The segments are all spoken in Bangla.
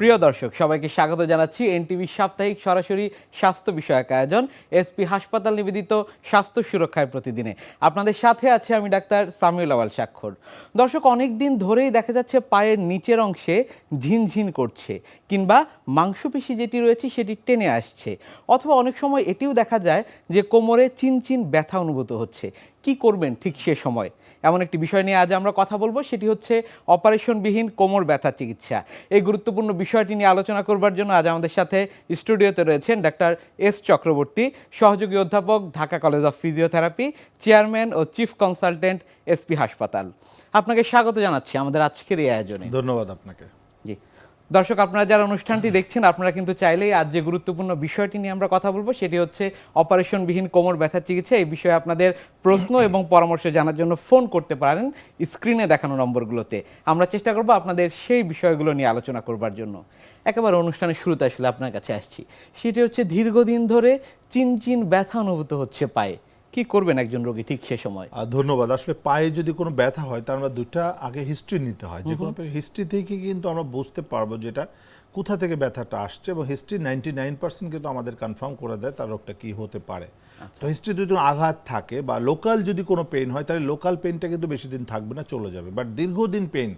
প্রিয় দর্শক সবাইকে স্বাগত জানাচ্ছি এনটিভি সাপ্তাহিক সরাসরি স্বাস্থ্য বিষয়ক আয়োজন এসপি হাসপাতাল নিবেদিত স্বাস্থ্য সুরক্ষায় প্রতিদিনে। আপনাদের সাথে আছে আমি ডাক্তার সামিউল আওয়াল স্বাক্ষর। দর্শক, অনেক দিন ধরেই দেখা যাচ্ছে পায়ের নিচের অংশে ঝিনঝিন করছে কিংবা মাংসপেশি যেটি রয়েছে সেটি টেনে আসছে, অথবা অনেক সময় এটিও দেখা যায় যে কোমরে চিনচিন ব্যথা অনুভূত হচ্ছে। কি করবেন ঠিক সে সময়? এমন একটি বিষয় নিয়ে আজ আমরা কথা বলবো, সেটি হচ্ছে অপারেশনবিহীন কোমর ব্যথা চিকিৎসা। এই গুরুত্বপূর্ণ বিষয়টি নিয়ে আলোচনা করবার জন্য আজ আমাদের সাথে স্টুডিওতে রয়েছেন ডাক্তার এস চক্রবর্তী, সহযোগী অধ্যাপক, Dhaka college of physiotherapy, chairman ও চিফ কনসালটেন্ট, এসপি হাসপাতাল। আপনাকে স্বাগত জানাচ্ছি আমাদের আজকের এই আয়োজনে। ধন্যবাদ আপনাকে। জি দর্শক, আপনারা যারা অনুষ্ঠানটি দেখছেন আপনারা কিন্তু চাইলেই আজ যে গুরুত্বপূর্ণ বিষয়টি নিয়ে আমরা কথা বলবো সেটি হচ্ছে অপারেশনবিহীন কোমর ব্যথা চিকিৎসা। এই বিষয়ে আপনাদের প্রশ্ন এবং পরামর্শ জানার জন্য ফোন করতে পারেন স্ক্রিনে দেখানো নম্বরগুলোতে। আমরা চেষ্টা করব আপনাদের সেই বিষয়গুলো নিয়ে আলোচনা করবার জন্য। একেবারে অনুষ্ঠানের শুরুতে আসলে আপনার কাছে আসছি, সেটি হচ্ছে দীর্ঘদিন ধরে চিনচিন ব্যথা অনুভূত হচ্ছে পায়ে। কি করবেন একজন রোগী ঠিক সে সময়? ধন্যবাদ। আসলে পায়ে যদি কোনো ব্যথা হয় তার আমরা দুটা আগে হিস্ট্রি নিতে হয়। যে কোনো হিস্ট্রি থেকে কিন্তু আমরা বুঝতে পারবো যেটা কোথা থেকে ব্যথাটা আসছে, এবং হিস্ট্রি 99% কিন্তু আমাদের কনফার্ম করে দেয় তার রোগটা কি হতে পারে। তো হিস্ট্রি যদি আঘাত থাকে বা লোকাল যদি কোনো পেইন হয় তাহলে লোকাল পেইনটা কিন্তু বেশি দিন থাকবে না, চলে যাবে। বাট দীর্ঘদিন পেইন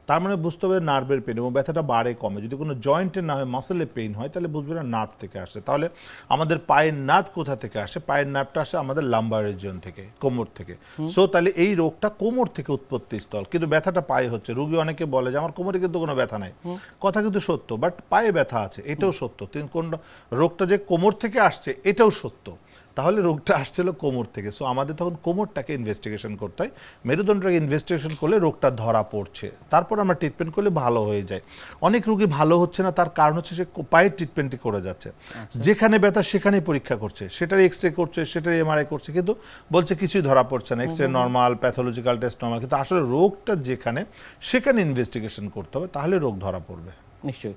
তার মানে বুঝতে হবে নার্ভের পেইন, এবং ব্যথাটা বাড়ে কমে। যদি কোনো জয়েন্টের না হয় মাসেলের পেইন হয় তাহলে বুঝবে না নার্ভ থেকে আসে। তাহলে আমাদের পায়ের নার্ভ কোথা থেকে আসে? পায়ের নার্ভটা আসে আমাদের লাম্বার রিজিয়ন থেকে, কোমর থেকে। সো তাহলে এই রোগটা কোমর থেকে উৎপত্তি স্থল, কিন্তু ব্যথাটা পায়ে হচ্ছে। রোগী অনেকে বলে যে আমার কোমরে কিন্তু কোনো ব্যথা নাই, কথা কিন্তু সত্য, বাট পায়ে ব্যথা আছে, এটাও সত্য। কোন রোগটা যে কোমর থেকে আসছে এটাও সত্য। তাহলে রোগটা আসছিল কোমর থেকে। সো আমাদের তখন কোমরটাকে ইনভেস্টিগেশন করতে হয়। মেরুদণ্ডটাকে ইনভেস্টিগেশন করলে রোগটা ধরা পড়ছে, তারপর আমরা ট্রিটমেন্ট করলে ভালো হয়ে যায়। অনেক রোগী ভালো হচ্ছে না, তার কারণ হচ্ছে সে পায়ের ট্রিটমেন্টই করে যাচ্ছে। যেখানে ব্যথা সেখানেই পরীক্ষা করছে, সেটার এক্সরে করছে, সেটার এমআরআই করছে, কিন্তু বলছে কিছুই ধরা পড়ছে না, x-ray normal, pathological test normal. কিন্তু আসলে রোগটা যেখানে সেখানে ইনভেস্টিগেশন করতে হবে, তাহলে রোগ ধরা পড়বে। নিশ্চয়ই।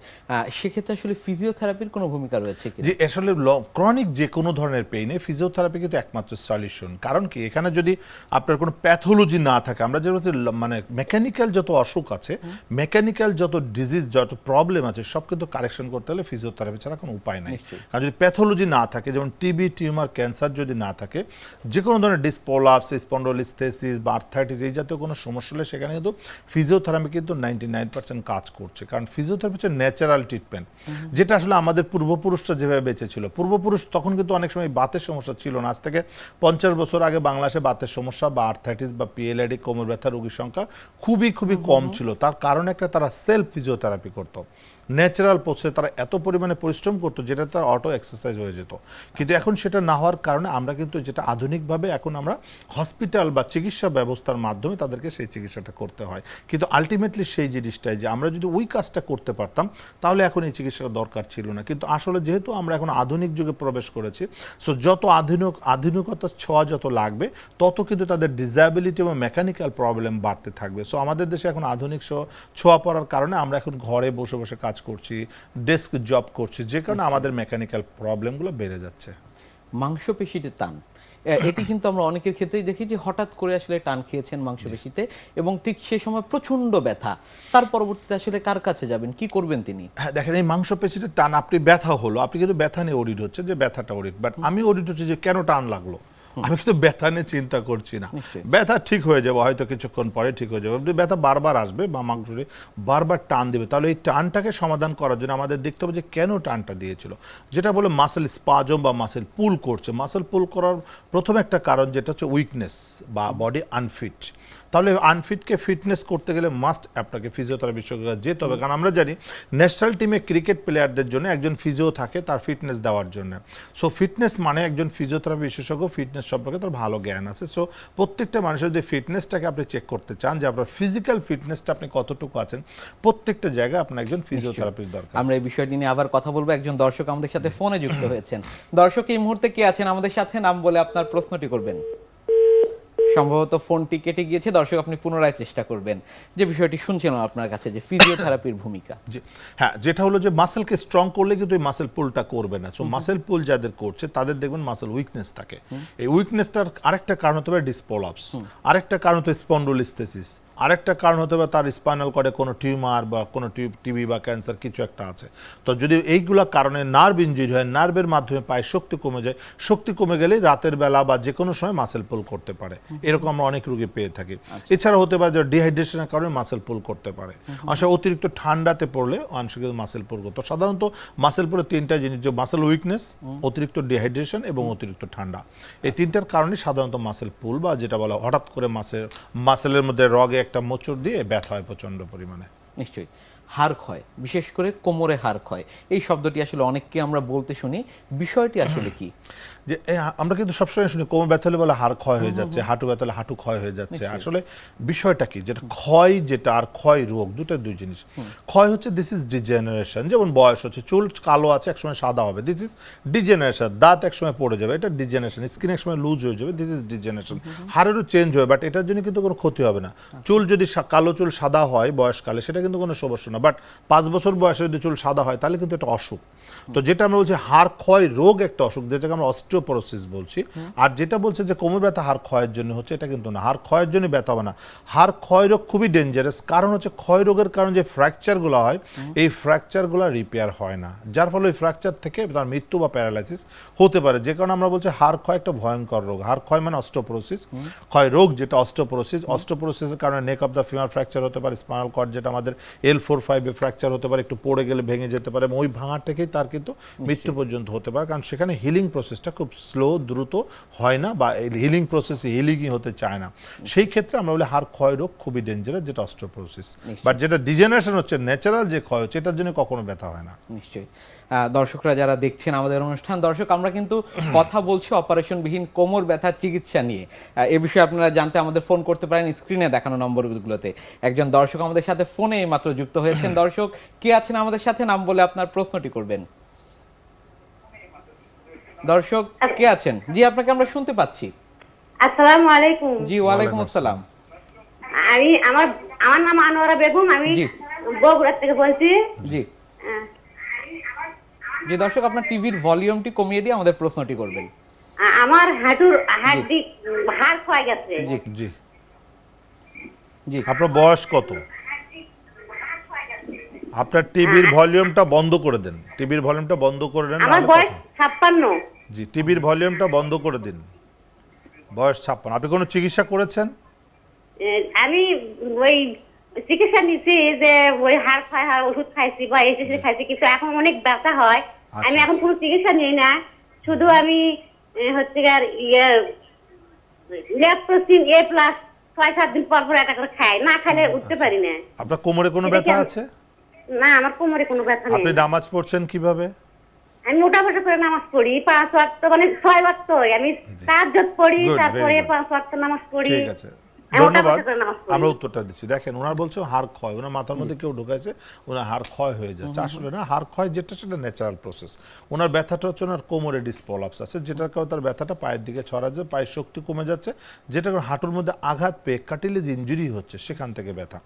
সেক্ষেত্রে আসলে ফিজিওথেরাপির কোনো ভূমিকা রয়েছে কি? যে আসলে ক্রনিক যে কোনো ধরনের পেইনে ফিজিওথেরাপি কিন্তু একমাত্র সলিউশন। কারণ কি, এখানে যদি আপনার কোনো প্যাথোলজি না থাকে, আমরা যে মানে মেকানিক্যাল যত অসুখ আছে, মেকানিক্যাল যত ডিজিজ, যত প্রবলেম আছে, সব কিন্তু কারেকশন করতে হলে ফিজিওথেরাপি ছাড়া কোনো উপায় নাই। কারণ যদি প্যাথোলজি না থাকে, যেমন টিবি, টিউমার, ক্যান্সার যদি না থাকে, যে কোনো ধরনের ডিসপোলাপস, স্পন্ডোলিস্থেসিস বা আর্থাইটিস এই জাতীয় কোনো সমস্যা হলে সেখানে কিন্তু ফিজিওথেরাপি কিন্তু 99% কাজ করছে। কারণ ফিজিওথেরাপি হচ্ছে ন্যাচারাল ট্রিটমেন্ট, যেটা আসলে আমাদের পূর্বপুরুষরা যেভাবে বেঁচে ছিল। পূর্বপুরুষ তখন কিন্তু অনেক সময় বাতের সমস্যা ছিল না। আজ থেকে 50 বছর আগে বাংলাদেশে বাতের সমস্যা বা আর্থাইটিস বা পিএলআইডি, কোমর ব্যথা রোগীর সংখ্যা খুবই কম ছিল। তার কারণ একটা, তারা সেলফ ফিজিওথেরাপি করতো, ন্যাচারাল পথে তারা এত পরিমাণে পরিশ্রম করতো যেটা তার অটো এক্সারসাইজ হয়ে যেত। কিন্তু এখন সেটা না হওয়ার কারণে আমরা কিন্তু যেটা আধুনিকভাবে এখন আমরা হসপিটাল বা চিকিৎসা ব্যবস্থার মাধ্যমে তাদেরকে সেই চিকিৎসাটা করতে হয়। কিন্তু আলটিমেটলি সেই জিনিসটাই যে আমরা যদি ওই কাজটা করতে পারতাম তাহলে এখন এই চিকিৎসাটা দরকার ছিল না। কিন্তু আসলে যেহেতু আমরা এখন আধুনিক যুগে প্রবেশ করেছি, সো যত আধুনিকতার ছোঁয়া যত লাগবে তত কিন্তু তাদের ডিসএবিলিটি এবং মেকানিক্যাল প্রবলেম বাড়তে থাকবে। সো আমাদের দেশে এখন আধুনিক ছোঁয়া পড়ার কারণে আমরা এখন ঘরে বসে বসে কাজ করছি, ডেস্ক জব করছি, যে কারণে আমাদের মেকানিক্যাল প্রবলেমগুলো বেড়ে যাচ্ছে। মাংসপেশিতে টান, এটি কিন্তু আমরা অনেকের ক্ষেত্রেই দেখি যে হঠাৎ করে আসলে টান খেয়েছেন মাংসপেশিতে এবং ঠিক সে সময় প্রচন্ড ব্যথা, তার পরবর্তীতে আসলে কার কাছে যাবেন, কি করবেন তিনি? হ্যাঁ, দেখেন, এই মাংসপেশিতে টান, আপনি ব্যথা হলো, আপনি কিন্তু ব্যথা নিয়ে অডিট হচ্ছে যে ব্যথাটা অডিট, বাট আমি অডিট হচ্ছে যে কেন টান লাগলো। আমি কিন্তু ব্যথা নিয়ে চিন্তা করছি না, ব্যথা ঠিক হয়ে যাবে, হয়তো কিছুক্ষণ পরে ঠিক হয়ে যাবে। ব্যথা বারবার আসবে বা মাংসে বারবার টান দিবে, তাহলে এই টানটাকে সমাধান করার জন্য আমাদের দেখতে হবে যে কেন টানটা দিয়েছিল। যেটা বলে মাসেল স্পাজম বা মাসেল পুল করছে। মাসেল পুল করার প্রথম একটা কারণ যেটা হচ্ছে উইকনেস বা বডি আনফিট। তাহলে আনফিটকে ফিটনেস করতে গেলে মাস্ট আপনাকে ফিজিওথেরাপি বিশেষজ্ঞরা যেতে হবে। কারণ আমরা জানি ন্যাশনাল টিমে ক্রিকেট প্লেয়ারদের জন্য একজন ফিজিও থাকে তার ফিটনেস দেওয়ার জন্য। সো ফিটনেস মানে একজন ফিজিওথেরাপি বিশেষজ্ঞ, ফিটনেস সম্পর্কে তার ভালো জ্ঞান আছে। সো প্রত্যেকটা মানুষের যদি ফিটনেসটাকে আপনি চেক করতে চান যে আপনার ফিজিক্যাল ফিটনেসটা আপনি কতটুকু আছেন, প্রত্যেকটা জায়গায় আপনার একজন ফিজিওথেরাপিস্ট দরকার। আমরা এই বিষয়টি নিয়ে আবার কথা বলবো। একজন দর্শক আমাদের সাথে ফোনে যুক্ত হয়েছেন। দর্শক এই মুহূর্তে কে আছেন আমাদের সাথে, নাম বলে আপনার প্রশ্নটি করবেন। সম্ভবত ফোনটি কেটে গিয়েছে। দর্শক আপনি পুনরায় চেষ্টা করবেন। যে বিষয়টি শুনছিলাম আপনার কাছে যে ফিজিওথেরাপির ভূমিকা। হ্যাঁ, যেটা হলো যে মাসেলকে স্ট্রং করলে কিন্তু এই মাসেল পুলটা করবে না। সো মাসেল পুল যাদের করছে তাদের দেখবেন মাসেল উইকনেস থাকে। এই উইকনেসটার আরেকটা কারণ হতে পারে ডিসপোলাপস, আরেকটা কারণ হতে স্পন্ডোলিস্থেসিস, আরেকটা কারণ হতে পারে তার স্পাইনাল কর্ডে কোনো টিউমার বা কোনো টিবি বা ক্যান্সার কিছু একটা আছে। তো যদি এইগুলা কারণে নার্ভ ইনজুরি হয়, নার্ভের মাধ্যমে পায়ে শক্তি কমে যায়, শক্তি কমে গেলে রাতের বেলা বা যে কোনো সময় মাসেল পুল করতে পারে, এরকম আমরা অনেক রোগী পেয়ে থাকি। এছাড়া হতে পারে যে ডিহাইড্রেশনের কারণে মাসেল পুল করতে পারে, অনেক অতিরিক্ত ঠান্ডাতে পড়লে অনেক মাসেল পুল করতে। সাধারণত মাসেল পুলে তিনটা জিনিস, যে মাসেল উইকনেস, অতিরিক্ত ডিহাইড্রেশন এবং অতিরিক্ত ঠান্ডা, এই তিনটার কারণে সাধারণত মাসেল পুল বা যেটা বলা হঠাৎ করে মাসেলের মধ্যে রগে একটা মোচড় দিয়ে ব্যথা হয় প্রচন্ড পরিমাণে। নিশ্চয়ই। হাড় ক্ষয়, বিশেষ করে কোমরে হাড় ক্ষয়, এই শব্দটি আসলে অনেককে আমরা বলতে শুনি, বিষয়টি আসলে কি? যে আমরা কিন্তু সবসময় শুনি কোমর ব্যথা হলে বলে হাড় ক্ষয় হয়ে যাচ্ছে, হাঁটু ব্যথা হলে হাঁটু ক্ষয় হয়ে যাচ্ছে। আসলে বিষয়টা কি, যেটা ক্ষয় যেটা আর ক্ষয় রোগ দুই জিনিস। ক্ষয় হচ্ছে দিস ইজ ডিজেনারেশন, যেমন বয়স হচ্ছে, চুল কালো আছে একসময় সাদা হবে, দিস ইজ ডিজেনারেশন। দাঁত একসময় পড়ে যাবে, এটা ডিজেনারেশন। স্কিন একসময় লুজ হয়ে যাবে, দিস ইজ ডিজেনারেশন। হাড়েরও চেঞ্জ হয়, বাট এটার জন্য কিন্তু কোনো ক্ষতি হবে না। চুল যদি কালো চুল সাদা হয় বয়সকালে, সেটা কিন্তু কোনো সমস্যা না, বাট 5 বছর বয়সে যদি চুল সাদা হয় তাহলে কিন্তু এটা অসুখ। তো যেটা আমরা বলছি হাড় ক্ষয় রোগ একটা অসুখ, যেটাকে আমরা অস্টিওপোরোসিস বলছি। আর যেটা বলছে যে কোমর ব্যথা হাড় ক্ষয়ের জন্য হচ্ছে, এটা কিন্তু না, হাড় ক্ষয়ের জন্য ব্যথা হবে না। হাড় ক্ষয় রোগ খুবই ডেঞ্জারাস, কারণ হচ্ছে ক্ষয় রোগের কারণে যে ফ্র্যাকচারগুলো হয়, এই ফ্র্যাকচারগুলো রিপেয়ার হয় না, যার ফলে ওই ফ্র্যাকচার থেকে তার মৃত্যু বা প্যারালাইসিস হতে পারে। যে কারণে আমরা বলছি হাড় ক্ষয় একটা ভয়ঙ্কর রোগ। হাড় ক্ষয় মানে অস্টিওপোরোসিস, ক্ষয় রোগ যেটা অস্টিওপোরোসিস। অস্টিওপোরোসিসের কারণে নেক অফ দ্য ফিমার ফ্র্যাকচার হতে পারে, স্পাইনাল কর্ড যেটা আমাদের L4-5 ফ্র্যাকচার হতে পারে, একটু পড়ে গেলে ভেঙে যেতে পারে, এবং ওই ভাঙার থেকেই তার কিন্তু মৃত্যু পর্যন্ত হতে পারে, কারণ সেখানে হিলিং প্রসেসটা খুব স্লো, দ্রুত হয় না, বা হিলিং প্রসেসে হিলিংই হতে চায় না। সেই ক্ষেত্রে আমরা বলি হাড় ক্ষয় রোগ খুবই ডেঞ্জারাস, যেটা অস্টিওপোরোসিস। বাট যেটা ডিজেনারেশন হচ্ছে, ন্যাচারাল যে ক্ষয় হচ্ছে, এটার জন্য কখনো ব্যথা হয় না। নিশ্চয়ই। দর্শকরা যারা দেখছেন আমাদের অনুষ্ঠান, দর্শক আমরা কিন্তু কথা বলছি অপারেশনবিহীন কোমর ব্যথার চিকিৎসা নিয়ে। এ বিষয়ে আপনারা জানতে আমাদের ফোন করতে পারেন স্ক্রিনে দেখানো নম্বরগুলোতে। একজন দর্শক আমাদের সাথে ফোনে এইমাত্র যুক্ত হয়েছেন। দর্শক কে আছেন আমাদের সাথে, নাম বলে আপনার প্রশ্নটি করবেন। দর্শক কে আছেন? জি, আপনাকে আমরা শুনতে পাচ্ছি। আসসালামু আলাইকুম। জি, ওয়ালাইকুম আসসালাম। আমার নাম আনোয়ারা বেগম, আমি জি। বগুড়া থেকে বলছি। জি জি, দর্শক আপনার টিভির ভলিউমটি কমিয়ে দিয়ে আমাদের প্রশ্নটি করবেন। আমার হাঁটুর হাড় ক্ষয় গেছে। জি জি। জি। আপনার বয়স কত? আপনার টিভির ভলিউমটা বন্ধ করে দেন, টিভির ভলিউমটা বন্ধ করে দেন। আমার বয়স 56। জি, টিভির ভলিউমটা বন্ধ করে দিন। বয়স 56। আপনি কোনো চিকিৎসা করেছেন? আমি ওই চিকিৎসা নিছি, যে ওই হাড় ক্ষয় হাড় ওষুধ খাইছি বা এসএসসি খাইছি, কিন্তু এখন অনেক ব্যথা হয়। আমি এখন কোনো চিকিৎসা নিই না, শুধু আমি হচ্ছে ল্যাপ্টোসিন A+ 6-7 দিন পর পর একটা করে খাই, না খাইলে উঠতে পারি না। আপনার কোমরে কোনো ব্যথা আছে? না, আমার কোমরে কোনো ব্যথা নেই। আপনি নামাজ পড়ছেন কিভাবে? আমি মোটামুটি করে নামাজ পড়ি 5 ওয়াক্ত, মানে 6 ওয়াক্ত। আমি তাহাজ্জুদ পড়ি, Good, তারপরে very good. 5 ওয়াক্ত নামাজ পড়ি। ঠিক আছে, আমি ধন্যবাদ। মোটামুটি করে নামাজ পড়ি। আমরা উত্তরটা দিচ্ছি। দেখেন, ওনার বলছে হাড় ক্ষয়, ওনার মাথার মধ্যে কেউ ঢুকাইছে, ওনার হাড় ক্ষয় হয়ে যাচ্ছে। আসলে না, হাড় ক্ষয় যেটা সেটা ন্যাচারাল প্রসেস। ওনার ব্যথাটা হচ্ছে ওনার কোমরে ডিসপ্রলাপস আছে, যেটার কারণে তার ব্যথাটা পায়ের দিকে ছড়া যায়, পায়ের শক্তি কমে যাচ্ছে, যেটা কারণে হাঁটুর মধ্যে আঘাত পেয়ে কাটিলেজ ইনজুরি হচ্ছে, সেখান থেকে ব্যথা।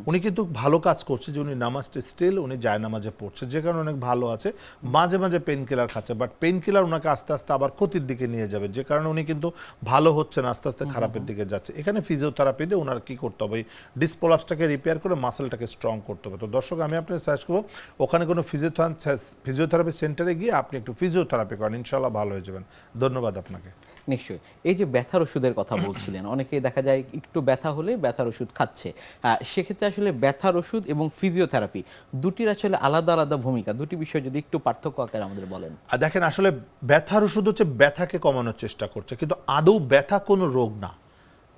উনি কিন্তু ভালো কাজ করছে, যে উনি নামাজটা স্টিল উনি জায়নামাজে পড়ছে, যে কারণে অনেক ভালো আছে। মাঝে মাঝে পেন কিলার খাচ্ছে, বাট পেন কিলার ওনাকে আস্তে আস্তে আবার ক্ষতির দিকে নিয়ে যাবে, যে কারণে উনি কিন্তু ভালো হচ্ছে না, আস্তে আস্তে খারাপের দিকে যাচ্ছে। এখানে ফিজিওথেরাপি দিয়ে ওনার কি করতে হবে, ডিসপ্রলাপসটাকে রিপেয়ার করে মাসেলটাকে স্ট্রং করতে হবে। তো দর্শক, আমি আপনাকে সাজেস্ট করবো ওখানে কোনো ফিজিওথেরাপি সেন্টারে গিয়ে আপনি একটু ফিজিওথেরাপি করেন, ইনশাআল্লাহ ভালো হয়ে যাবেন। ধন্যবাদ আপনাকে। নিশ্চয়ই। এই যে ব্যথার ওষুধের কথা বলছিলেন, অনেকেই দেখা যায় একটু ব্যথা হলে ব্যথার ওষুধ খাচ্ছে। সেক্ষেত্রে আসলে ব্যথার ওষুধ এবং ফিজিওথেরাপি দুটির আসলে আলাদা আলাদা ভূমিকা, দুটি বিষয় যদি একটু পার্থক্য আকারে আমাদের বলেন। আর দেখেন, আসলে ব্যথার ওষুধ হচ্ছে ব্যথাকে কমানোর চেষ্টা করছে, কিন্তু আদৌ ব্যথা কোনো রোগ না।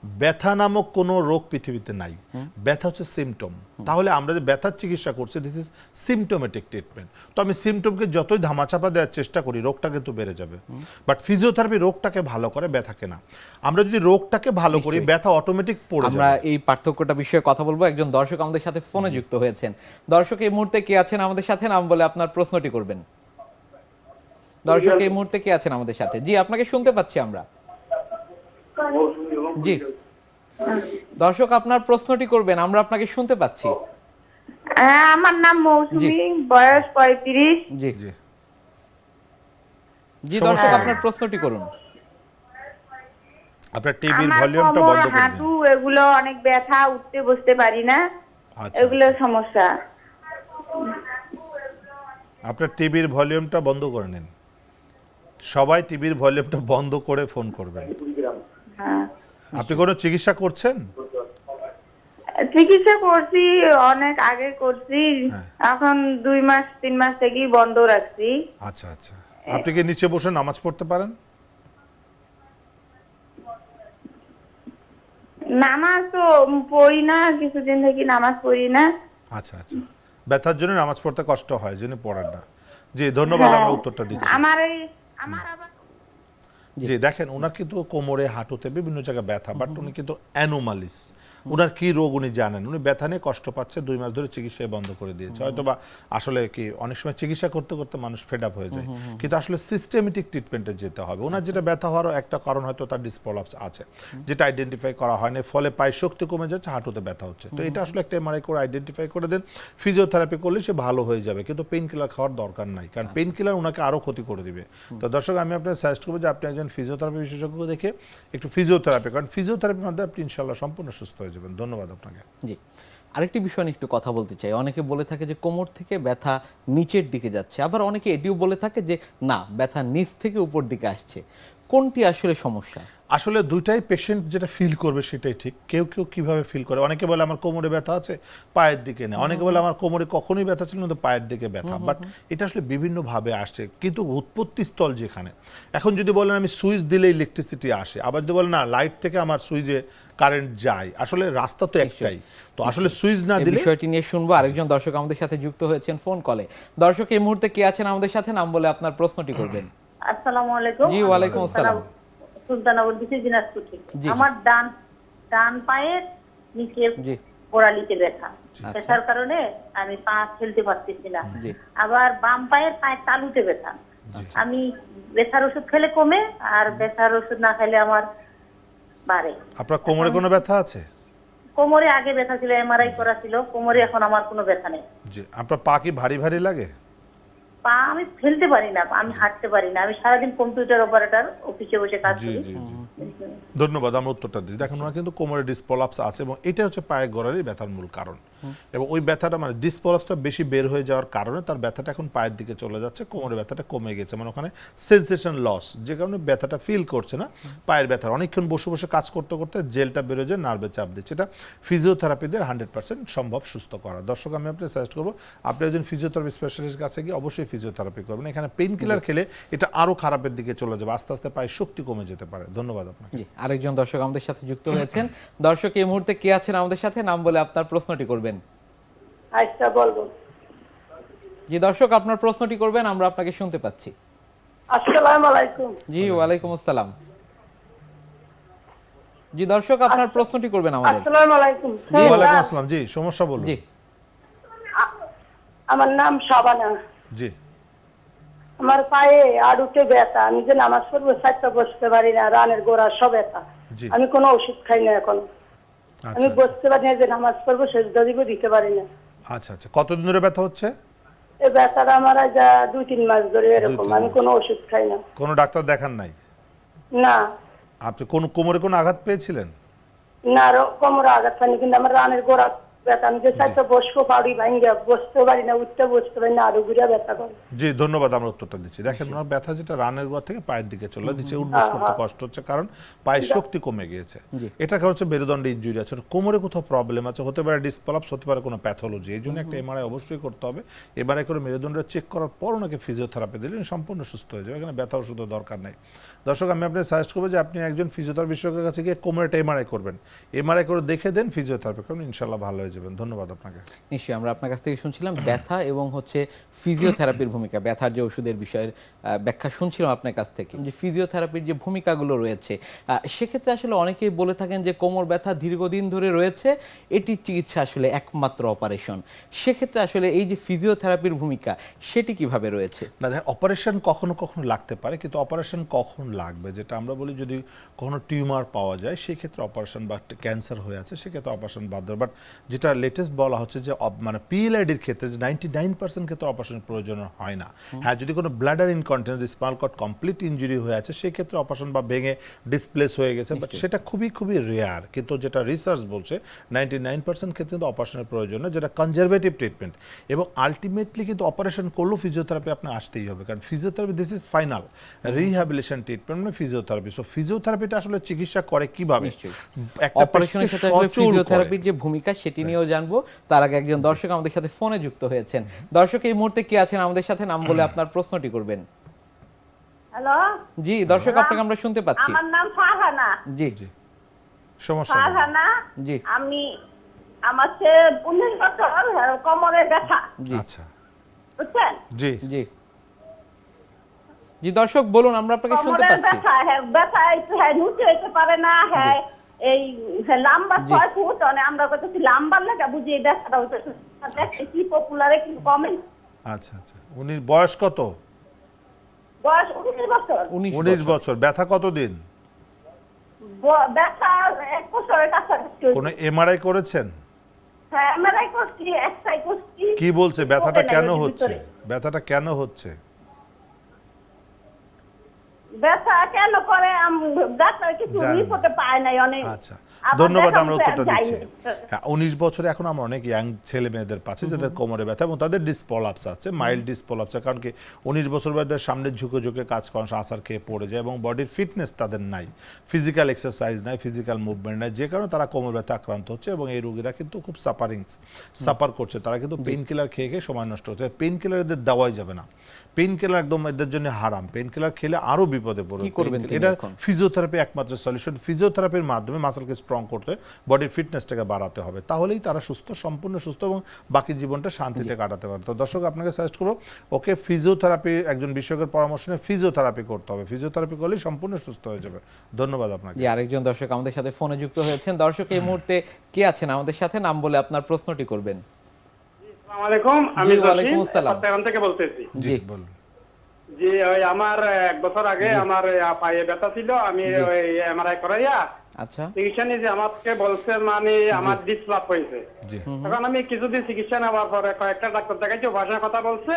ব্যথা নামক কোনো রোগ পৃথিবীতে নাই। ব্যথা হচ্ছে সিমটম। তাহলে আমরা যে ব্যথার চিকিৎসা করছি, দিস ইজ সিমটোমেটিক ট্রিটমেন্ট। তো আমি সিমটমকে যতই ধামাচাপা দেওয়ার চেষ্টা করি, রোগটা কিন্তু বেড়ে যাবে। বাট ফিজিওথেরাপি রোগটাকে ভালো করে, ব্যথাকে না। আমরা যদি রোগটাকে ভালো করি, ব্যথা অটোমেটিক পড়ে যাবে। আমরা এই পার্থক্যটা বিষয়ে কথা বলবো। একজন দর্শক আমাদের সাথে ফোনে যুক্ত হয়েছেন। দর্শক এই মুহূর্তে কে আছেন আমাদের সাথে, নাম বলে আপনার প্রশ্নটি করবেন। দর্শক এই মুহূর্তে কে আছেন আমাদের সাথে? জি, আপনাকে শুনতে পাচ্ছি আমরা। জি, দর্শক আপনার প্রশ্নটি করবেন, আমরা আপনাকে শুনতে পাচ্ছি। আমার নাম মৌসুমী, বয়স 35। জি জি। জি, দর্শক আপনার প্রশ্নটি করুন। আপনার টিভির আমার ভলিউমটা কোমর, বন্ধ করে দিন। হাঁটু এগুলো অনেক ব্যথা, উঠতে বসতে পারি না, আচ্ছা, এগুলো সমস্যা। আপনার টিভির ভলিউমটা বন্ধ করে নিন। সবাই টিভির ভলিউমটা বন্ধ করে ফোন করবেন। হ্যাঁ, আপনি কোনো চিকিৎসা করছেন? চিকিৎসা করছি, অনেক আগে করছি, হ্যাঁ। এখন 2 মাস 3 মাস থেকেই বন্ধ রাখছি। আচ্ছা আচ্ছা, আপনি কি নিচে বসে নামাজ পড়তে পারেন? নামাজ তো পড়ি না, কিছুদিন থেকে নামাজ পড়ি না। আচ্ছা আচ্ছা, ব্যথার জন্য নামাজ পড়তে কষ্ট হয়, জন্য পড়েন না। জি ধন্যবাদ, আমরা উত্তরটা দিচ্ছি। আমার আবার জি দেখেন, ওনার কিন্তু কোমরে, হাঁটুতে বিভিন্ন জায়গায় ব্যথা, বাট উনি কিন্তু অ্যানোমালিস। ওনার কি রোগ উনি জানেন, উনি ব্যথা নিয়ে কষ্ট পাচ্ছে, 2 মাস ধরে চিকিৎসায় বন্ধ করে দিয়েছে। হয়তো বা আসলে কি অনেক সময় চিকিৎসা করতে করতে মানুষ ফেড আপ হয়ে যায়, কিন্তু আসলে সিস্টেমেটিক ট্রিটমেন্টে যেতে হবে। ওনার যেটা ব্যথা হওয়ারও একটা কারণ হয়তো তার ডিসপ্রলাপস আছে, যেটা আইডেন্টিফাই করা হয়নি, ফলে পায়ের শক্তি কমে যাচ্ছে, হাঁটুতে ব্যথা হচ্ছে। তো এটা আসলে একটা এমআরআই করে আইডেন্টিফাই করে দেন, ফিজিওথেরাপি করলে সে ভালো হয়ে যাবে, কিন্তু পেইন কিলার খাওয়ার দরকার নাই, কারণ পেইন কিলার ওনাকে আরও ক্ষতি করে দিবে। তো দর্শক, আমি আপনার সাজেস্ট করবো যে আপনি একজন ফিজিওথেরাপি বিশেষজ্ঞ দেখে একটু ফিজিওথেরাপি করেন। ফিজিওথেরাপির মধ্যে আপনি ইনশাল্লাহ সম্পূর্ণ সুস্থ হয়ে যাবেন। ধন্যবাদ আপনাকে। জি, আরেকটি বিষয় নিয়ে একটু কথা বলতে চাই। অনেকে বলে থাকে যে কোমর থেকে ব্যথা নিচের দিকে যাচ্ছে, আবার অনেকে এটিও বলে থাকে যে না, ব্যথা নিচ থেকে উপর দিকে আসছে। কোনটি আসলে সমস্যা? আসলে দুইটাই পেশেন্ট যেটা ফিল করবে সেটাই ঠিক। কেউ কেউ কিভাবে ফিল করে, অনেকে বলে আমার কোমরে ব্যথা আছে, পায়ের দিকে না, অনেকে বলে আমার কোমরে কখনোই ব্যথা ছিল না, তো পায়ের দিকে ব্যথা। বাট এটা আসলে বিভিন্নভাবে আসছে, কিন্তু উৎপত্তি স্থল যেখানে। এখন যদি বলেন আমি সুইচ দিলে ইলেকট্রিসিটি আসে, আবার যদি বলেন না লাইট থেকে আমার সুইচে কারেন্ট যায়, আসলে রাস্তা তো একটাই। তো আসলে সুইচ না এই দিলে বিষয়টি নিয়ে শুনবো। আরেকজন দর্শক আমাদের সাথে যুক্ত হয়েছেন ফোন কলে। দর্শক এই মুহূর্তে কে আছেন আমাদের সাথে, নাম বলে আপনার প্রশ্নটি করবেন। আসসালামু আলাইকুম। জি, ওয়ালাইকুম আসসালাম। সুলতানাবাদ ডিস্ট্রিক্ট দিনাজপুর থেকে। জি, আমার ডান পায়ের নিচে জি, গোড়ালিতে ব্যথা, আচ্ছা। ব্যথার কারণে আমি পা ফেলতে পারতেছি না। জি। আবার বাম পায়ের তালুতে ব্যথা, আমি ব্যথার ওষুধ খেলে কমে, আর ব্যথার ওষুধ না খেলে আমার বাড়ে। আপনার কোমরে কোনো ব্যথা আছে? কোমরে আগে ব্যথা ছিল, এমআরআই করা ছিল, কোমরে এখন আমার কোনো ব্যথা নেই। জি, আপনার পা কি ভারী ভারী লাগে? পা আমি ফেলতে পারি না, আমি হাঁটতে পারি না, আমি সারাদিন কম্পিউটার অপারেটর অফিসে বসে কাজ জি করি। জি জি, ধন্যবাদ, আমরা উত্তরটা দিই। দেখেন, ওনার কিন্তু কোমরে ডিসপ্রলাপস আছে, এবং এটা হচ্ছে পায়ের গোড়ালির ব্যথার মূল কারণ। এবং ওই ব্যথাটা মানে ডিসপ্রলাপসটা বেশি বের হয়ে যাওয়ার কারণে তার ব্যথাটা এখন পায়ের দিকে চলে যাচ্ছে, কোমরের ব্যথাটা কমে গেছে, মানে ওখানে সেন্সেশন লস, যে কারণে ব্যথাটা ফিল করছে না। পায়ের ব্যথার অনেকক্ষণ বসে বসে কাজ করতে করতে জেলটা বেরোয় যায়, নার্ভে চাপ দিচ্ছে। এটা ফিজিওথেরাপিদের 100% সম্ভব সুস্থ করা। দর্শক, আমি আপনাকে সাজেস্ট করবো আপনি একজন ফিজিওথেরাপি স্পেশালিস্ট কাছে গিয়ে অবশ্যই ফিজিওথেরাপি করবেন। এখানে পেইন কিলার খেলে এটা আরো খারাপের দিকে চলে যাবে, আস্তে আস্তে পায়ের শক্তি কমে যেতে পারে। ধন্যবাদ আপনাকে। জি, আরেকজন দর্শক আমাদের সাথে যুক্ত হয়েছেন। দর্শক এই মুহূর্তে কে আছেন আমাদের সাথে, নাম বলে আপনার প্রশ্নটি করবেন। আচ্ছা বলবো। জি দর্শক, আপনার প্রশ্নটি করবেন, আমরা আপনাকে শুনতে পাচ্ছি। আসসালামু আলাইকুম। জি, ওয়ালাইকুম আসসালাম। জি দর্শক, আপনার প্রশ্নটি করবেন আমাদের। আসসালামু আলাইকুম। জি, ওয়ালাইকুম আসসালাম। জি, সমস্যা বলুন। জি, আমার নাম শাবানা। জি, আমার পায়ে আড়ুতে ব্যথা, আমি যে নামাজ পড়বো সাইডটা বসতে পারি না, রানের গোড়া সব ব্যথা। জি। আমি কোনো ওষুধ খাই না এখন, আমি আচ্ছা বসতে পারি না, যে নামাজ পড়বো সেজদা দিব দিতে পারি না। আচ্ছা আচ্ছা, কতদিন ধরে ব্যথা হচ্ছে? এই ব্যথাটা আমার আজ 2-3 মাস ধরে এরকম, 2-3 আমি কোনো ওষুধ খাই না। কোনো ডাক্তার দেখান নাই? না আপনি কোন কোমরে কোনো আঘাত পেয়েছিলেন? না, কোমরে আঘাত পাইনি, কিন্তু আমার রানের গোড়া ব্যথা, আমি যে সাইডটা বসবো পাড়ি ভাঙ্গা বসতে পারি না, উঠতে বসতে পারি না, আরো ঘুরে ব্যথা করে। জি, ধন্যবাদ, আমরা উত্তরটা দিচ্ছি। দেখেন, ওনার ব্যথা যেটা রানের গোড়া থেকে পায়ের দিকে চলে দিচ্ছে, উঠবস করতে কষ্ট হচ্ছে, কারণ পায়ের শক্তি কমে গিয়েছে। এটা হচ্ছে মেরুদণ্ডে ইনজুরি আছে, কোমরে কোথাও প্রবলেম আছে, হতে পারে ডিসপ্রলাপস, হতে পারে কোনো প্যাথোলজি। এই জন্য একটা এমআরআই অবশ্যই করতে হবে। এমআরআই করে মেরুদণ্ডটা চেক করার পর ওনাকে ফিজিওথেরাপি দিলে সম্পূর্ণ সুস্থ হয়ে যাবে, এখানে ব্যথা ওষুধের দরকার নেই। দর্শক, আমি আপনাকে সাজেস্ট করবো যে আপনি একজন ফিজিওথেরাপি বিশেষজ্ঞের কাছে গিয়ে কোমরেটা এমআরআই করবেন, এমআরআই করে দেখে দেন, ফিজিওথেরাপি করবেন, ইনশাল্লাহ ভালো হয়ে যাবেন। ধন্যবাদ আপনাকে। নিশ্চয়ই। আমরা আপনার কাছ থেকে শুনছিলাম ব্যথা এবং হচ্ছে ফিজিওথেরাপির ভূমিকা, ব্যথার যে ওষুধের বিষয়ের ব্যাখ্যা শুনছিলাম আপনার কাছ থেকে, যে ফিজিওথেরাপির যে ভূমিকাগুলো রয়েছে, সেক্ষেত্রে আসলে অনেকেই বলে থাকেন যে কোমর ব্যথা দীর্ঘদিন ধরে রয়েছে, এটির চিকিৎসা আসলে একমাত্র অপারেশন। সেক্ষেত্রে আসলে এই যে ফিজিওথেরাপির ভূমিকা, সেটি কিভাবে রয়েছে? না, দেখেন, অপারেশন কখনো কখনো লাগতে পারে, কিন্তু অপারেশন কখন লাগবে, যেটা আমরা বলি যদি কখনো টিউমার পাওয়া যায় সেক্ষেত্রে অপারেশন, বা ক্যান্সার হয়ে আছে সেক্ষেত্রে অপারেশন বাদ দেবে। বাট যেটা যেটা লেটেস্ট বলা হচ্ছে যে মানে পিএলআইডির ক্ষেত্রে যে 99% ক্ষেত্রে অপারেশনের প্রয়োজন হয় না। হ্যাঁ, যদি কোনো bladder incontinence, spinal cord complete injury হয়ে আছে সেই ক্ষেত্রে অপারেশন বা ভেঙে ডিসপ্লেস হয়ে গেছে, বাট সেটা খুবই খুবই রেয়ার। কিন্তু যেটা রিসার্চ বলছে 99% ক্ষেত্রে কিন্তু অপারেশনের প্রয়োজন না, যেটা কনজারভেটিভ ট্রিটমেন্ট। এবং আলটিমেটলি কিন্তু অপারেশন করলেও ফিজিওথেরাপি আপনার আসতেই হবে, কারণ physiotherapy this is final rehabilitation treatment, মানে ফিজিওথেরাপি। সো ফিজিওথেরাপিটা আসলে চিকিৎসা করে কিভাবে, একটা অপারেশনের সাথে আসলে ফিজিওথেরাপির যে ভূমিকা সেটি নিয়েও জানবো। তার আগে একজন দর্শক আমাদের সাথে ফোনে যুক্ত হয়েছেন। দর্শক এই মুহূর্তে কে আছেন আমাদের সাথে, নাম বলে আপনার প্রশ্নটি করবেন। হ্যালো, জি দর্শক, আপনাকে আমরা শুনতে পাচ্ছি। আমার নাম ফারহানা। জি জি, সমস্যা নেই। ফারহানা, জি আমি আমার 19 বছর কোমরে ব্যথা, জি আচ্ছা, বুঝছেন? জি জি জি দর্শক বলুন, আমরা আপনাকে শুনতে কোমরের পাচ্ছি। ব্যথা, হ্যাঁ ব্যথা একটু, হ্যাঁ নুচে হইতে পারে না, হ্যাঁ এই লম্বা জি। 6 ফুট, মানে আমরা কইতেছি লম্বার লাগা বুঝি এই ব্যথাটা হইতেছে। দেখছি কি পপুলারে কিন্তু কমে। আচ্ছা আচ্ছা। উনি বয়স কত? বয়স 19 বছর। 19 বছর। ব্যথা কতদিন? ব্যথা 1 বছরের কাছাকাছি। কোনো এমআরআই করেছেন? হ্যাঁ এমআরআই করছি, এক্সআই করছি। কি বলছে ব্যথাটা ওকে না, কেন ওই হচ্ছে? ভিতরে। ব্যথাটা কেন হচ্ছে? ব্যথা কেন করে ডাক্তার কিছু জানি না। রিপোর্টে পায় নাই অনেক। আচ্ছা, আবার ধন্যবাদ, দেখা আমরা উঠে উত্তরটা যায়নি। দিচ্ছি। হ্যাঁ, 19 বছরে এখন আমরা অনেক ইয়াং ছেলে মেয়েদের পাচ্ছি যাদের কোমরে ব্যথা এবং তাদের ডিসপলাপস আছে, মাইল্ড ডিসপলাপস। কারণ কি 19 বছর বয়সে সামনে ঝুঁকে ঝুঁকে কাজ করেন, আসার খেয়ে পড়ে যায় এবং বডির ফিটনেস তাদের নাই, ফিজিক্যাল এক্সারসাইজ নাই, ফিজিক্যাল মুভমেন্ট নাই, যে কারণে তারা কোমর ব্যথা আক্রান্ত হচ্ছে। এবং এই রোগীরা কিন্তু খুব সাফার করছে, তারা কিন্তু পেইন কিলার খেয়ে খেয়ে সময় নষ্ট হচ্ছে। পেইন কিলার এদের দেওয়াই যাবে না, পেইন কিলার একদম এদের জন্য হারাম। পেইন কিলার খেলে আরো বিপদে পড়বে। কি করবেন তিনি এটা এখন? ফিজিওথেরাপি একমাত্র সলিউশন। ফিজিওথেরাপির মাধ্যমে মাসলকে স্ট্রং করতে, বডির ফিটনেসটাকে বাড়াতে হবে, তাহলেই তারা সুস্থ, সম্পূর্ণ সুস্থ এবং বাকি জীবনটা শান্তিতে কাটাতে পারে। তো দর্শক আপনাকে সাজেস্ট করবো, ওকে ফিজিওথেরাপি, একজন বিশেষজ্ঞের পরামর্শ নিয়ে ফিজিওথেরাপি করতে হবে। ফিজিওথেরাপি করলেই সম্পূর্ণ সুস্থ হয়ে যাবে। ধন্যবাদ আপনাকে। জি, আরেকজন দর্শক আমাদের সাথে ফোনে যুক্ত হয়েছেন। দর্শক এই মুহূর্তে কে আছেন আমাদের সাথে, নাম বলে আপনার প্রশ্নটি করবেন। আসসালামু আলাইকুম, আমি জি, ওয়ালাইকুম জসিম আসসালাম। চট্টগ্রাম থেকে বলতেছি। জি বলুন। জি, ওই আমার 1 বছর আগে আমার পায়ে ব্যথা ছিল, আমি জি। ওই এমআরআই করাইয়া আচ্ছা চিকিৎসা নিয়েছি, আমাকে বলছে মানে আমার ডিসপ্লাপ হয়েছে। জি, তখন আমি কিছুদিন চিকিৎসা নেওয়ার পরে কয়েকটা ডাক্তার দেখাইছি, অপারেশনের কথা বলছে।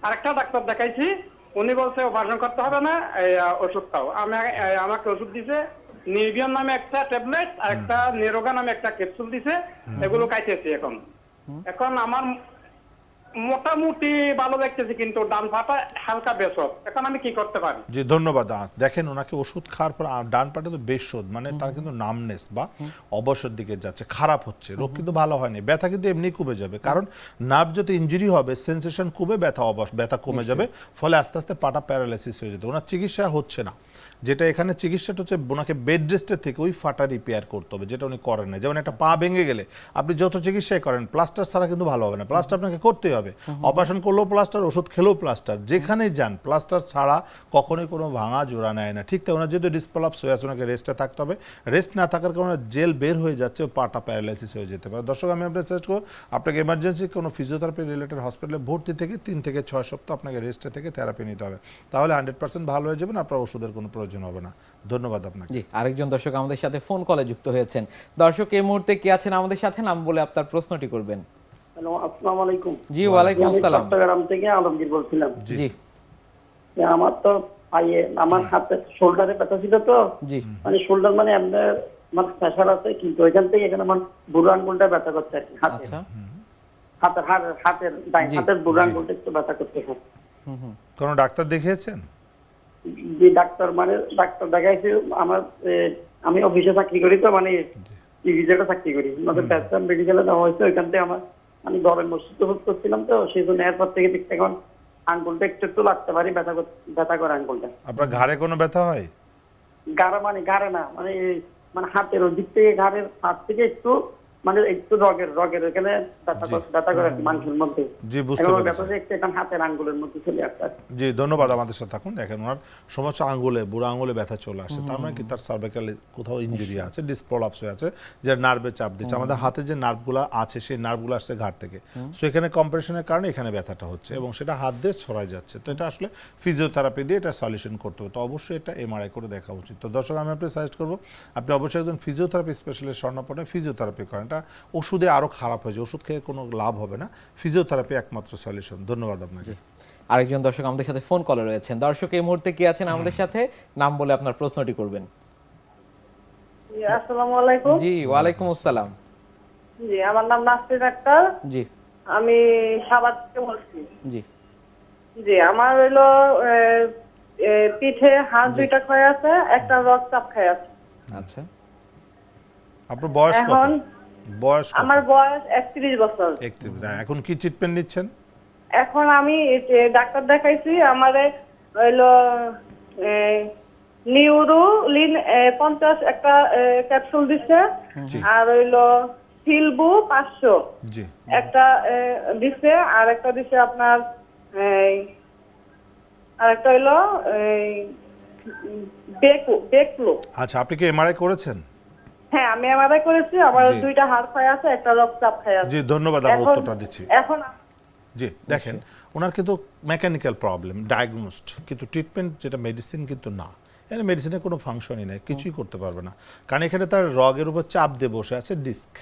আরেকটা ডাক্তার দেখাইছি, উনি বলছে অপারেশন করতে হবে না, এই ওষুধ খাও। আমাকে ওষুধ দিছে, নিভিয়ন নামে একটা ট্যাবলেট আর একটা নিরোগা নামে একটা ক্যাপসুল দিছে, এগুলো খাইতেছি এখন। এখন আমার মোটামুটি ভালো লাগতেছে, কিন্তু ডান পাটা হালকা বেসত। এখন আমি কি করতে পারি? জি, ধন্যবাদ। দেখেন, ওনাকে ওষুধ খাওয়ার পর ডান পাটে তো বেশোধ, মানে তার কিন্তু নামনেস বা অবসর দিকে যাচ্ছে, খারাপ হচ্ছে, রোগ কিন্তু ভালো হয়নি। ব্যথা কিন্তু এমনি কমে যাবে, কারণ নার্ভ যত ইনজুরি হবে সেন্সেশন কমে ব্যথা কমে যাবে, ফলে আস্তে আস্তে পাটা প্যারালাইসিস হয়ে যেত। ওনার চিকিৎসা হচ্ছে না, যেটা এখানে চিকিৎসাটা হচ্ছে ওনাকে বেড রেস্টের থেকে ওই ফাটা রিপেয়ার করতে হবে, যেটা উনি করেন না। যেমন একটা পা ভেঙে গেলে আপনি যত চিকিৎসাই করেন, প্লাস্টার ছাড়া কিন্তু ভালো হবে না, প্লাস্টার আপনাকে করতেই হবে। অপারেশন করলেও প্লাস্টার, ওষুধ খেলেও প্লাস্টার, যেখানে যান প্লাস্টার ছাড়া কখনোই কোনো ভাঙা জোড়া নেয় না। ঠিক তাই ওনার যেহেতু ডিসপ্লাপস হয়ে আছে, ওনাকে রেস্টে থাকতে হবে। রেস্ট না থাকার কারণে জেল বের হয়ে যাচ্ছে, পাটা প্যারালাইসিস হয়ে যেতে পারে। দর্শক, আমি আপনাকে সাজেস্ট করব, আপনাকে এমার্জেন্সি কোনো ফিজিওথেরাপি রিলেটেড হসপিটালে ভর্তি থেকে 3 থেকে 6 সপ্তাহ আপনাকে রেস্টে থেকে থেরাপি নিতে হবে, তাহলে 100% ভালো হয়ে যাবেন, আপনার ওষুধের কোনো প্রয়োজন হবে না। ধন্যবাদ আপনাকে। জি, আরেকজন দর্শক আমাদের সাথে ফোন কলে যুক্ত হয়েছেন। দর্শক এই মুহূর্তে কে আছেন আমাদের সাথে, নাম বলে আপনার প্রশ্নটি করবেন। হ্যালো, আসসালামু আলাইকুম। জি ওয়ালাইকুম আমি আসসালাম। চট্টগ্রাম থেকে আলমগীর বলছিলাম। জি আমার তো পায়ে, আমার হাতে শোল্ডারে ব্যথা ছিল তো, জি মানে শোল্ডার মানে আপনার আমার প্রেশার আছে, কিন্তু ওইখান থেকে এখানে আমার বুড়ো আঙ্গুলটা ব্যথা করছে আর কি, আচ্ছা হাতের ডাইন জি, হাতের বুড়ো আঙ্গুলটা একটু ব্যথা করতেছে। কোনো ডাক্তার দেখিয়েছেন? যে ডাক্তার দেখাইছে আমার, আমি অফিসে চাকরি করি তো, মানে টিভিতে চাকরি করি, আমাদের ব্যবসা মেডিকেলে দেওয়া হয়েছে। ওইখান থেকে আমার, আমি গরমের মসজিদ করছিলাম তো, সেই জন্য এরপর থেকে দেখতে এখন আঙ্গুলটা একটু লাগতে পারি, ব্যথা করে আঙ্গুলটা। আপনার ঘাড়ে কোনো ব্যথা হয়? ঘাড়ে না, মানে হাতের ওই দিক থেকে, ঘাড়ের হাত থেকে একটু, মানে একটু রগের এখানে ব্যথা করে মানুষের মধ্যে। জি, বুঝতে পেরেছি। একটু এখন হাতের আঙ্গুলের মধ্যে চলে আসছে। জি, ধন্যবাদ, আমাদের সাথে থাকুন। দেখেন, ওনার সমস্যা আঙ্গুলে, বুড়ো আঙ্গুলে ব্যথা চলে আসে, তার মানে কি তার সার্ভাইকালে কোথাও ইনজুরি আছে, ডিসপ্রলাপস হয়ে আছে, যে নার্ভে চাপ দিচ্ছে। আমাদের হাতে যে নার্ভগুলো আছে, সেই নার্ভগুলো আসছে ঘাড় থেকে, সো এখানে কম্প্রেশনের কারণে এখানে ব্যথাটা হচ্ছে এবং সেটা হাত দিয়ে ছড়ায় যাচ্ছে। তো এটা আসলে ফিজিওথেরাপি দিয়ে এটা সলিউশন করতে হবে। তো অবশ্যই এটা এমআরআই করে দেখা উচিত। তো দর্শক, আমি আপনাকে সাজেস্ট করবো, আপনি অবশ্যই একজন ফিজিওথেরাপি স্পেশালিস্ট স্বর্ণপটে ফিজিওথেরাপি করেন। এটা বিষয়টা ওষুধে আরও খারাপ হয়ে যায়, ওষুধ খেয়ে কোনো লাভ হবে না, ফিজিওথেরাপি একমাত্র সলিউশন। ধন্যবাদ আপনাকে। আরেকজন দর্শক আমাদের সাথে ফোন কলে রয়েছেন। দর্শক এই মুহূর্তে কি আছেন আমাদের সাথে, নাম বলে আপনার প্রশ্নটি করবেন। আসসালামু আলাইকুম। জি ওয়ালাইকুম আসসালাম। জি, আমার নাম নাসরিন আক্তার, জি আমি সাভার থেকে বলছি। জি জি, আমার হইলো পিঠে হাত দুইটা ক্ষয় আছে, একটা রক চাপ খায় আছে। আচ্ছা, আপনার বয়স কত? এখন বয়স কত? আমার বয়স 31 বছর। 31। এখন কি ট্রিটমেন্ট নিচ্ছেন? এখন আমি ডাক্তার দেখাইছি, আমারে হইলো নিউরোলিন 50 একটা ক্যাপসুল দিছে, আর হইলো সিলবু 500 জি একটা দিছে, আর একটা দিছে আপনার আর একটা হইলো বেকলো। আচ্ছা, আপনি কি এমআরআই করেছেন? হ্যাঁ, আমি এমআরআই করেছি, আমার জি। দুইটা হাড় ক্ষয় আছে, একটা রক্তচাপ ক্ষয় আছে। জি ধন্যবাদ, আমরা এখন- উত্তরটা দিচ্ছি। এখন জি দেখেন, ওনার কিন্তু মেকানিক্যাল প্রবলেম ডায়াগনোসড, কিন্তু ট্রিটমেন্ট যেটা মেডিসিন কিন্তু না, এখানে মেডিসিনের কোনো ফাংশনই নেই, কিছুই করতে পারবে না, কারণ এখানে তার রগের উপর চাপ দিয়ে বসে আছে ডিস্ক,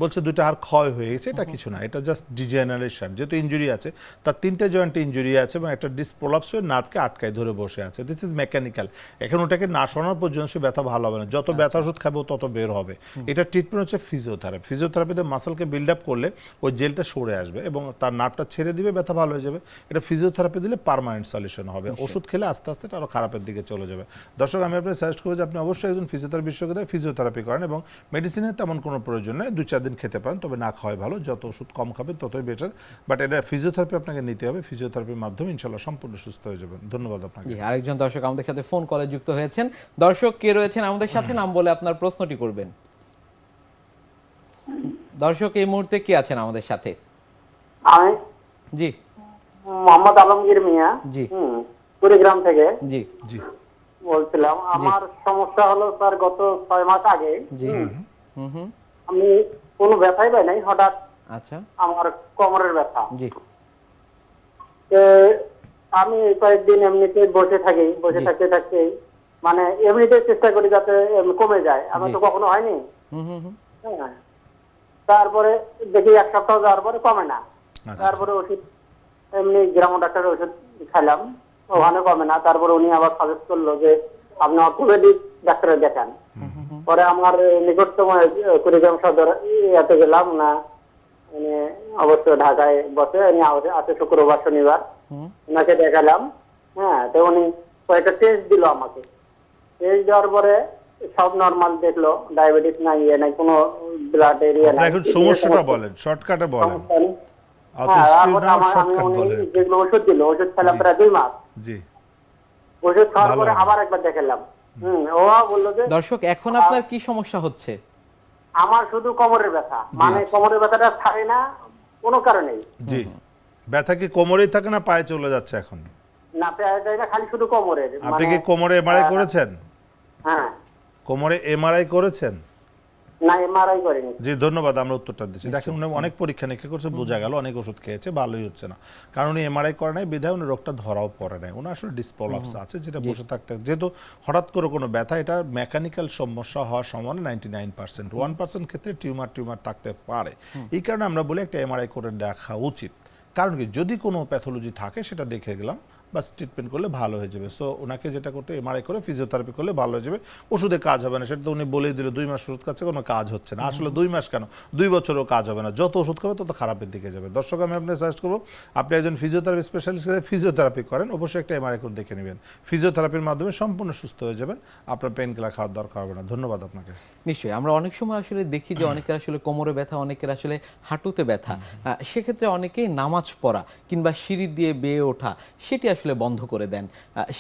বলছে দুইটা হাড় ক্ষয় হয়ে গেছে, এটা কিছু না, এটা জাস্ট ডিজেনারেশন, যেহেতু ইনজুরি আছে, তার 3টে জয়েন্টে ইনজুরি আছে এবং একটা ডিস্ক প্রলাপস হয়ে নার্ভকে আটকায় ধরে বসে আছে, দিস ইজ মেকানিক্যাল। এখন ওটাকে না সরানোর পর্যন্ত সে ব্যথা ভালো হবে না, যত ব্যথা ওষুধ খাবে ও তত বের হবে। এটা ট্রিটমেন্ট হচ্ছে ফিজিওথেরাপি। ফিজিওথেরাপিতে মাসলকে বিল্ড আপ করলে ওই জেলটা সরে আসবে এবং তার নার্ভটা ছেড়ে দিবে, ব্যথা ভালো হয়ে যাবে। এটা ফিজিওথেরাপি দিলে পার্মানেন্ট সলিউশন হবে, ওষুধ খেলে আস্তে আস্তে এটা আরও খারাপের দিকে চলে যাবে। দর্শক, আমি আপনাকে সাজেস্ট করবো যে আপনি অবশ্যই একজন ফিজিওথেরাপি বিশেষজ্ঞ ফিজিওথেরাপি করেন এবং মেডিসিনের তেমন কোনো প্রয়োজন নেই, 2-4 দিন খেতে পারেন, তবে না খাওয়াই ভালো, যত ওষুধ কম খাবেন ততই বেটার। বাট এটা ফিজিওথেরাপি আপনাকে নিতে হবে, ফিজিওথেরাপির মাধ্যমে ইনশাল্লাহ সম্পূর্ণ সুস্থ হয়ে যাবেন। ধন্যবাদ আপনাকে। জি আরেকজন দর্শক আমাদের সাথে ফোন কলে যুক্ত হয়েছেন। দর্শক কে রয়েছেন আমাদের সাথে, নাম বলে আপনার প্রশ্নটি করবেন। দর্শক এই মুহূর্তে কে আছেন আমাদের সাথে? আমি জি মোহাম্মদ আলমগীর মিয়া, জি কুড়িগ্রাম থেকে জি জি বলছিলাম। আমার সমস্যা হলো স্যার, গত 6 মাস আগে জি হুম হুম আমি কোনো ব্যথাই পাই নাই, হঠাৎ আচ্ছা আমার কোমরের ব্যথা। জি তো আমি কয়েকদিন এমনিতে বসে থাকি, বসে জি। থাকতে থাকতে মানে এমনিতে চেষ্টা করি যাতে কমে যায়, আমার জি। তো কখনো হয়নি। হুম হুম হুম হ্যাঁ। তারপরে দেখি 1 সপ্তাহ যাওয়ার পরে কমে না, আচ্ছা। তারপরে ওষুধ এমনি গ্রাম ডাক্তারের ওষুধ খাইলাম, ওখানে কমে না। তারপরে উনি আবার সাজেস্ট করলো যে আপনি অর্থোপেডিক ডাক্তারে দেখান। পরে আমার নিকটতম কুড়িগ্রাম সদর ইয়াতে গেলাম না, উনি অবশ্য ঢাকায় বসে, উনি আছে শুক্রবার শনিবার, হুম ওনাকে দেখালাম। হ্যাঁ, তো উনি কয়েকটা টেস্ট দিল আমাকে, টেস্ট দেওয়ার পরে সব নর্মাল দেখলো, ডায়াবেটিস নাই, ইয়ে নাই, কোনো ব্লাড এরিয়া আপনি নাই। এখন সমস্যাটা বলেন, শর্টকাটে বলেন, সমস্যা নেই। অত হ্যাঁ, স্কিল তারপরে না আমি শর্টকাট উনি বলেন। যেগুলো ওষুধ দিল, ওষুধ খেলাম জি। প্রায় 2 মাস। জি ওষুধ খাওয়ার ভালো পরে হবে। আবার একবার দেখালাম, ও বললো যে দর্শক এখন আপনার কি সমস্যা হচ্ছে? আমার শুধু কোমরের ব্যথা, মানে কোমরের ব্যথাটা ছাড়ে না কোনো কারণেই। জি, ব্যথা কি কোমরেই থাকে না পায়ে চলে যাচ্ছে এখন? না, পায়ে যায় না, খালি শুধু কোমরের। আপনি কি কোমরে এমআরআই করেছেন? হ্যাঁ, কোমরে এমআরআই করেছেন? না এমআরআই করিনি। জি ধন্যবাদ, আমরা উত্তরটা দিচ্ছি। দেখেন, উনি অনেক পরীক্ষা নিরীক্ষা করছে, বোঝা গেল অনেক ওষুধ খেয়েছে, ভালোই হচ্ছে না, কারণ উনি এমআরআই করে নাই বিধায় উনি রোগটা ধরাও পড়ে নাই। উনি আসলে ডিসপ্রলাপস আছে, যেটা বসে থাকতে, যেহেতু হঠাৎ করে কোনো ব্যথা, এটা মেকানিক্যাল সমস্যা হওয়ার সম্ভাবনা 99%, 1% ক্ষেত্রে টিউমার থাকতে পারে। এই কারণে আমরা বলি একটা এমআরআই করে দেখা উচিত, কারণ কি যদি কোনো প্যাথোলজি থাকে সেটা দেখে গেলাম, বাস ট্রিটমেন্ট করলে ভালো হয়ে যাবে। সো ওনাকে যেটা করতে, এমআরআই করে ফিজিওথেরাপি করলে ভালো হয়ে যাবে, ওষুধে কাজ হবে না, সেটা তো উনি বলেই দিল 2 মাস ওষুধ খাচ্ছে, কোনো কাজ হচ্ছে না। আসলে 2 মাস কেন, 2 বছরও কাজ হবে না, যত ওষুধ খাবে তত খারাপের দিকে যাবে। দর্শক, আমি আপনাকে সাজেস্ট করবো আপনি একজন ফিজিওথেরাপি স্পেশালিস্ট ফিজিওথেরাপি করেন, অবশ্যই একটা এমআরআই করে দেখে নেবেন, ফিজিওথেরাপির মাধ্যমে সম্পূর্ণ সুস্থ হয়ে যাবেন, আপনার পেন কিলার খাওয়ার দরকার হবে না। ধন্যবাদ আপনাকে। নিশ্চয়ই, আমরা অনেক সময় আসলে দেখি যে অনেকের আসলে কোমরে ব্যথা, অনেকের আসলে হাঁটুতে ব্যথা, সেক্ষেত্রে অনেকেই নামাজ পড়া কিংবা সিঁড়ি দিয়ে বেয়ে ওঠা সেটি আসলে বন্ধ করে দেন,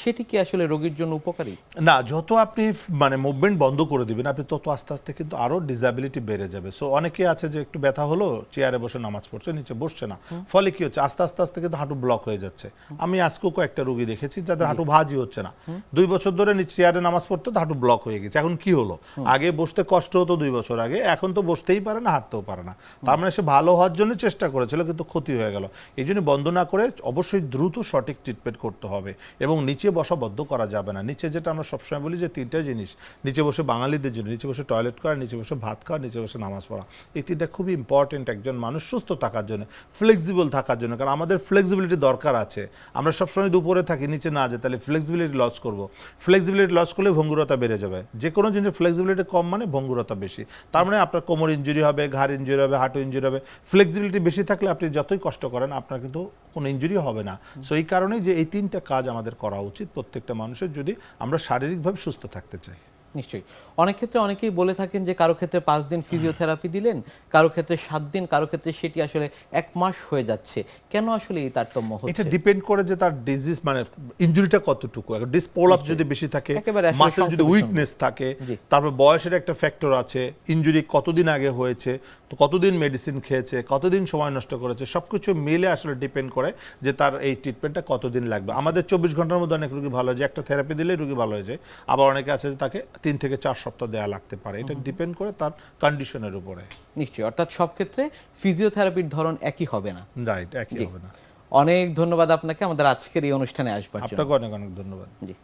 সেটি কি আসলে রোগীর জন্য উপকারী? না, যত আপনি মানে মুভমেন্ট বন্ধ করে দিবেন আপনি, তত আস্তে আস্তে কিন্তু আরো ডিসএবিলিটি বেড়ে যাবে। সো অনেকে আছে যে একটু ব্যথা হলো, চেয়ারে বসে নামাজ পড়ছে, নিচে বসছে না, ফলে কি হচ্ছে, আস্তে আস্তে আস্তে কিন্তু হাঁটু ব্লক হয়ে যাচ্ছে। আমি আজকেও কয়েকটা রোগী দেখেছি যাদের হাঁটু ভাঁজই হচ্ছে না, 2 বছর ধরে চেয়ারে নামাজ পড়তো, হাঁটু ব্লক হয়ে গেছে। এখন কি হলো, আগে বসতে কষ্ট হতো 2 বছর আগে, এখন তো বসতেই পারে না, হাঁটতেও পারে না। তার মানে সে ভালো হওয়ার জন্য চেষ্টা করেছিল, কিন্তু ক্ষতি হয়ে গেল। এই জন্য বন্ধ না করে অবশ্যই দ্রুত সঠিক ট্রিটমেন্ট ডিপেন্ড করতে হবে এবং নিচে বসা বদ্ধ করা যাবে না। নিচে যেটা আমরা সবসময় বলি যে তিনটা জিনিস, নিচে বসে বাঙালিদের জন্য নিচে বসে টয়লেট করা, নিচে বসে ভাত খাওয়া, নিচে বসে নামাজ পড়া, এই তিনটা খুবই ইম্পর্টেন্ট একজন মানুষ সুস্থ থাকার জন্য, ফ্লেক্সিবল থাকার জন্য। কারণ আমাদের ফ্লেক্সিবিলিটি দরকার আছে। আমরা সবসময় দুপুরে থাকি, নিচে না যাই, তাহলে ফ্লেক্সিবিলিটি লস করব। ফ্লেক্সিবিলিটি লস করলে ভঙ্গুরতা বেড়ে যাবে। যে কোনো জিনিসের ফ্লেক্সিবিলিটি কম মানে ভঙ্গুরতা বেশি, তার মানে আপনার কোমর ইনজুরি হবে, ঘাড় ইনজুরি হবে, হাঁটু ইনজুরি হবে। ফ্লেক্সিবিলিটি বেশি থাকলে আপনি যতই কষ্ট করেন আপনার কিন্তু কোনো ইনজুরি হবে না। সো এই কারণেই যে এই তিনটা কাজ আমাদের করা উচিত প্রত্যেকটা মানুষের, যদি আমরা শারীরিকভাবে সুস্থ থাকতে চাই। নিশ্চয়ই। অনেক ক্ষেত্রে অনেকেই বলে থাকেন যে কারো ক্ষেত্রে 5 দিন ফিজিওথেরাপি দিলেন, কারো ক্ষেত্রে 7 দিন, কারো ক্ষেত্রে সেটি আসলে 1 মাস হয়ে যাচ্ছে। কেন আসলে এই তারতম্য এটা হচ্ছে? ডিপেন্ড করে যে তার ডিজিজ মানে ইনজুরিটা কতটুকু। ডিসপোলাপ যদি বেশি থাকে, একেবারে আসলে মাসেল যদি সংক্ষেপে উইকনেস থাকে, জি। তারপর বয়সের একটা ফ্যাক্টর আছে, ইনজুরি কতদিন আগে হয়েছে, তো কতদিন মেডিসিন খেয়েছে, কতদিন সময় নষ্ট করেছে, সবকিছু মিলে আসলে ডিপেন্ড করে যে তার এই ট্রিটমেন্টটা কতদিন লাগবে। আমাদের 24 ঘন্টার মধ্যে অনেক রোগী ভালো হয়ে যায়, একটা থেরাপি দিলে রোগী ভালো হয়ে যায়। আবার অনেকে আছে যে তাকে 3 থেকে 4 সপ্তাহ দেওয়া লাগতে পারে। এটা ডিপেন্ড করে তার কন্ডিশনের উপরে। নিশ্চয়ই। অর্থাৎ সব ক্ষেত্রে ফিজিওথেরাপির ধরন একই হবে না। রাইট, একই জি। হবে না। অনেক ধন্যবাদ আপনাকে আমাদের আজকের এই অনুষ্ঠানে আসবার জন্য। আপনাকে অনেক অনেক ধন্যবাদ। জি।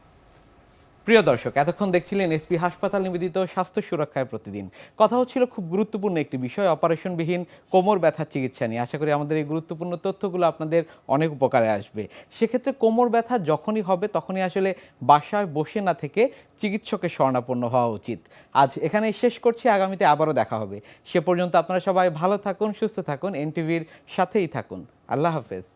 প্রিয় দর্শক, এতক্ষণ দেখছিলেন এসপি হাসপাতাল নিবেদিত স্বাস্থ্য সুরক্ষায় প্রতিদিন। কথা হচ্ছিল খুব গুরুত্বপূর্ণ একটি বিষয়, অপারেশনবিহীন কোমর ব্যথার চিকিৎসা নিয়ে। আশা করি আমাদের এই গুরুত্বপূর্ণ তথ্যগুলো আপনাদের অনেক উপকারে আসবে। সেক্ষেত্রে কোমর ব্যথা যখনই হবে তখনই আসলে বাসায় বসে না থেকে চিকিৎসকের শরণাপন্ন হওয়া উচিত। আজ এখানেই শেষ করছি, আগামীতে আবারও দেখা হবে। সে পর্যন্ত আপনারা সবাই ভালো থাকুন, সুস্থ থাকুন, এনটিভির সাথেই থাকুন। আল্লাহ হাফেজ।